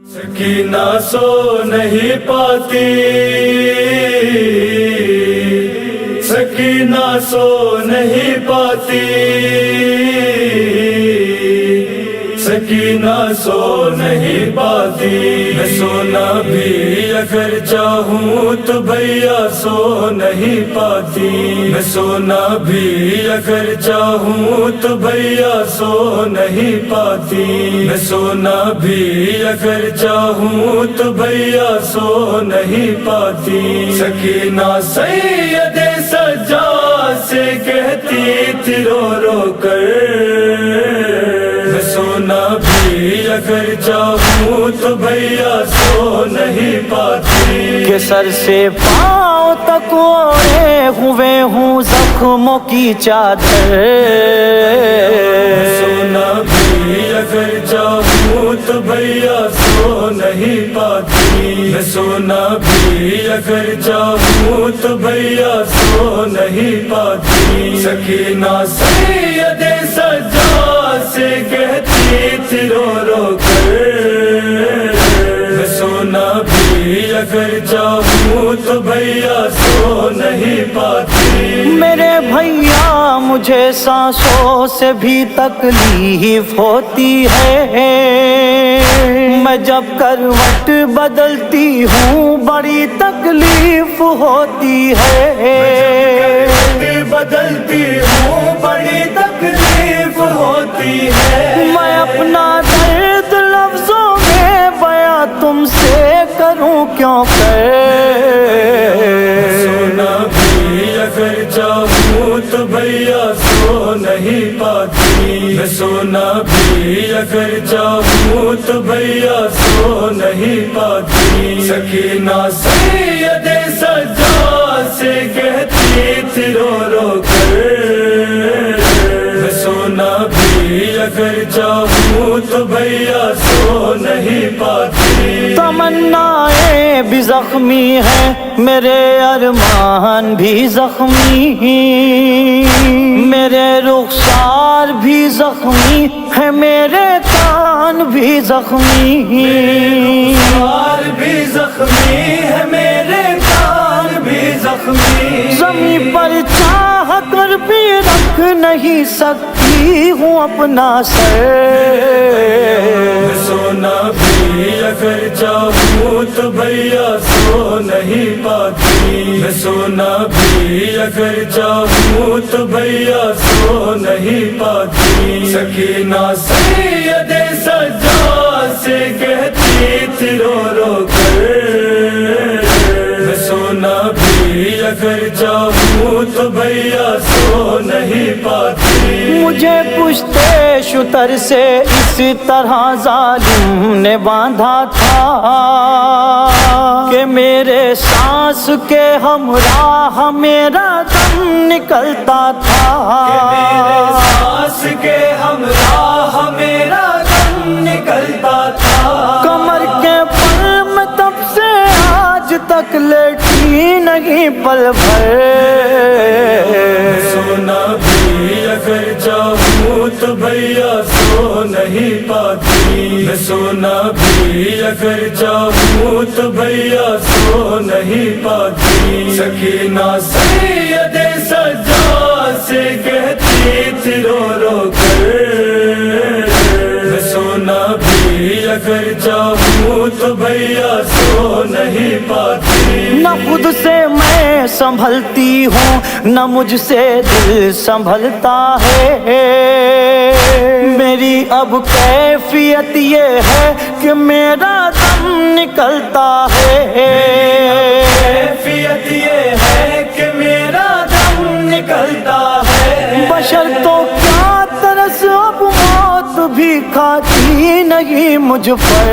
سکینہ سو نہیں پاتی، سکینہ سو نہیں پاتی، سکینہ سو نہیں پاتی۔ میں سونا بھی اگر چاہوں تو بھیا سو نہیں پاتی، میں سونا بھی اگر چاہوں تو بھیا سو نہیں پاتی، میں سونا بھی اگر چاہوں تو بھیا سو نہیں پاتی۔ سکینہ سید سجاد سے کہتی تھی رو رو کر، میں سونا بھی اگر چاہوں تو بھیا سو نہیں پاتی، کہ سر سے پاؤں تک اوڑھے ہوئے ہوں زخموں کی چادر۔ میں سونا بھی اگر چاہوں تو بھیا سو نہیں پاتی، میں سونا بھی اگر چاہوں تو بھیا سو نہیں پاتی۔ سکینہ سید سجاد سے کہتی تھی رو رو کر، میں سونا بھی اگر چاہوں تو بھیا سو نہیں پاتی۔ میرے بھیا مجھے سانسوں سے بھی تکلیف ہوتی ہے، میں جب کروٹ بدلتی ہوں بڑی تکلیف ہوتی ہے، بدلتی ہوں بڑی تکلیف ہوتی ہے۔ میں اپنا درد لفظوں میں بیاں تم سے کروں کیوں کر؟ سونا بھی اگر چاہوں تو بھیا سو نہیں پاتی، میں سونا بھی اگر چاہوں تو بھیا سو نہیں پاتی۔ سکینہ سید سجاد سے کہتی تھی رو رو کر، میں سونا بھی اگر چاہوں تو بھیا سو نہیں پاتی۔ تمنائیں بھی زخمی ہیں میرے ارمان بھی زخمی، میرے رخسار بھی زخمی ہے میرے کان بھی زخمی، رخسار بھی زخمی ہے میرے کان بھی زخمی۔ زمین پر چاہ کر بھی رکھ نہیں سکتی ہوں اپنا سر، میں سونا بھی اگر چاہوں تو بھیا سو نہیں پاتی، میں سونا بھی اگر چاہوں تو بھیا سو نہیں پاتی۔ سکینہ سید سجاد سے کہتی تھی رو رو کر، میں سونا بھی اگر چاہوں تو بھیا سو نہیں پاتی۔ مجھے پشتے شتر سے اس طرح ظالم نے باندھا تھا کہ میرے سانس کے ہمراہ میرا دم نکلتا تھا، کہ میرے سانس کے ہمراہ میرا دم نکلتا تھا۔ کمر کے پر میں تب سے آج تک لیٹی نہیں پل بھر، سونا بھی اگر چاہوں تو بھیا سو نہیں پاتی، میں سونا بھی اگر چاہوں تو بھیا سو نہیں پاتی۔ سکینہ سید سجاد سے کہتی تھی رو رو کر، میں سونا بھی اگر چاہوں تو بھیا سو نہیں پاتی۔ نہ خود سے میں سنبھلتی ہوں نہ مجھ سے دل سنبھلتا ہے، میری اب کیفیت یہ ہے کہ میرا دم نکلتا ہے، کیفیت یہ ہے کہ میرا دم نکلتا ہے۔ بشر تو کیا ترس اب موت بھی کھاتی نہیں مجھ پر،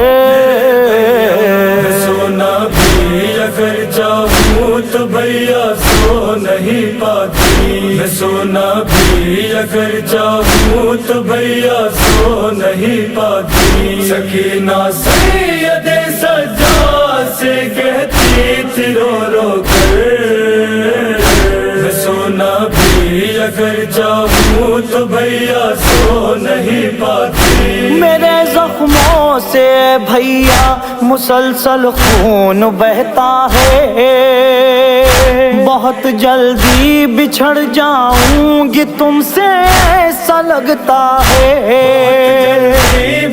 سونا بھی اگر چاہوں تو بھیا سو نہیں پاتی، میں سونا بھی اگر چاہوں تو بھیا سو نہیں پاتی۔ سکینہ سید سجاد سے کہتی تھی رو رو کر، میں سونا بھی بھی اگر چاہوں تو بھیا سو نہیں پاتی، میرے زخموں سے بھیا مسلسل خون بہتا ہے، بہت جلدی بچھڑ جاؤں گی تم سے ایسا لگتا ہے،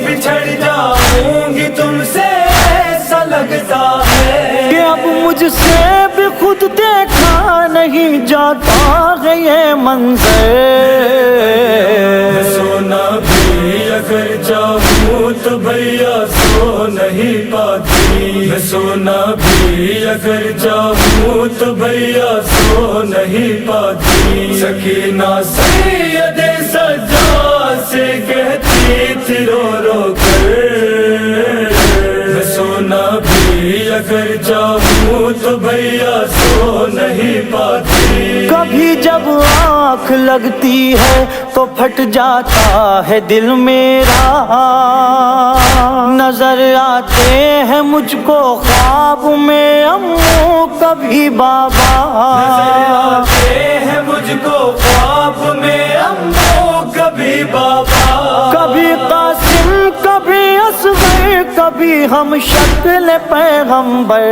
بچھڑ جاؤں گی تم سے ایسا لگتا ہے، کہ اب مجھ سے بھی خود دیکھا نہیں جاتا ہے یہ منظر، سونا بھی اگر چاہوں تو بھیا سو نہیں پاتی، میں سونا بھی اگر چاہوں تو بھیا سو نہیں پاتی، سکینہ سید سجاد سے کہتی تھی رو رو کر، میں سونا بھی اگر چاہوں تو بھیا سو نہیں پاتی، کبھی جب آنکھ لگتی ہے تو پھٹ جاتا ہے دل میرا، نظر آتے ہیں مجھ کو خواب میں امو کبھی بابا، نظر آتے ہیں مجھ کو خواب میں امو کبھی بابا، کبھی قاسم کبھی اصغر کبھی ہم شکل پیغمبر،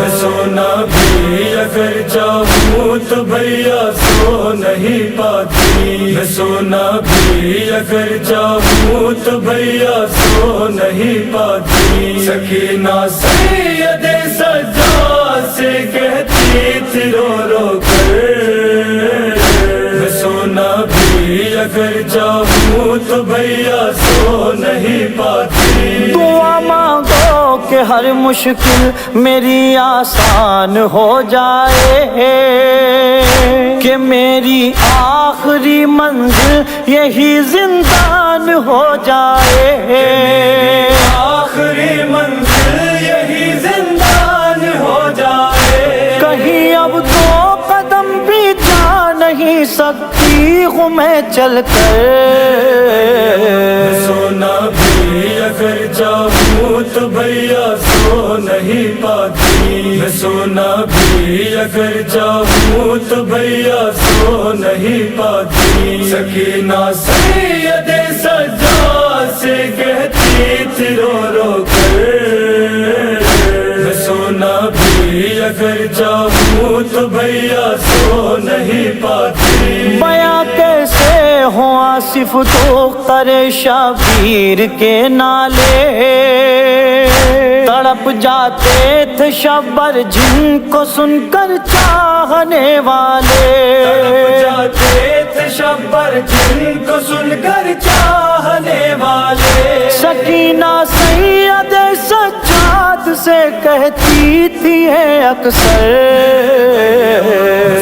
میں سونا بھی اگر چاہوں تو بھیا سو نہیں پاتی، میں سونا بھی اگر چاہوں تو بھیا سو نہیں پاتی، سکینہ سید سجاد سے کہتی تھی رو رو کر، میں سونا بھی اگر چاہوں تو بھیا سو نہیں پاتی، دعا مانگو کہ ہر مشکل میری آسان ہو جائے، کہ میری آخری منزل یہی زندان ہو جائے، آخری منزل یہی زندان ہو جائے، کہیں اب دو قدم بھی جا نہیں سکتی ہوں میں چل کر، سونا بھی اگر چاہوں تو بھیا سو نہیں پاتی، میں سونا بھی اگر چاہوں تو بھیا سو نہیں پاتی، سکینہ سید سجاد سے کہتی تھی رو رو کر، میں سونا بھی اگر چاہوں تو بھیا سو نہیں پاتی، بیاں کیسے ہوں آصف دختر شبیر کے نالے، تڑپ جاتے تھے شبر جن کو سن کر چاہنے والے، تڑپ جاتے تھے شبر جن کو سن کر چاہنے والے، سکینہ سید سجاد سے کہتی تھی ہے اکثر،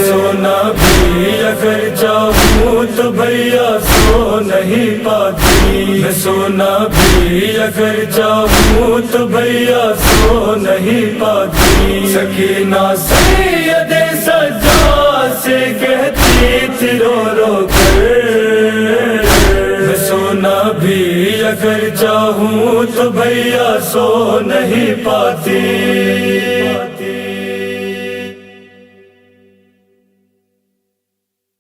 سونا بھی اگر چاہوں تو بھیا سو نہیں پاتی، میں سونا بھی اگر چاہوں تو بھیا سو نہیں پاتی، سکینہ سید سجاد سے کہتی تھی رو رو کر، میں سونا بھی اگر چاہوں تو بھیا سو نہیں پاتی۔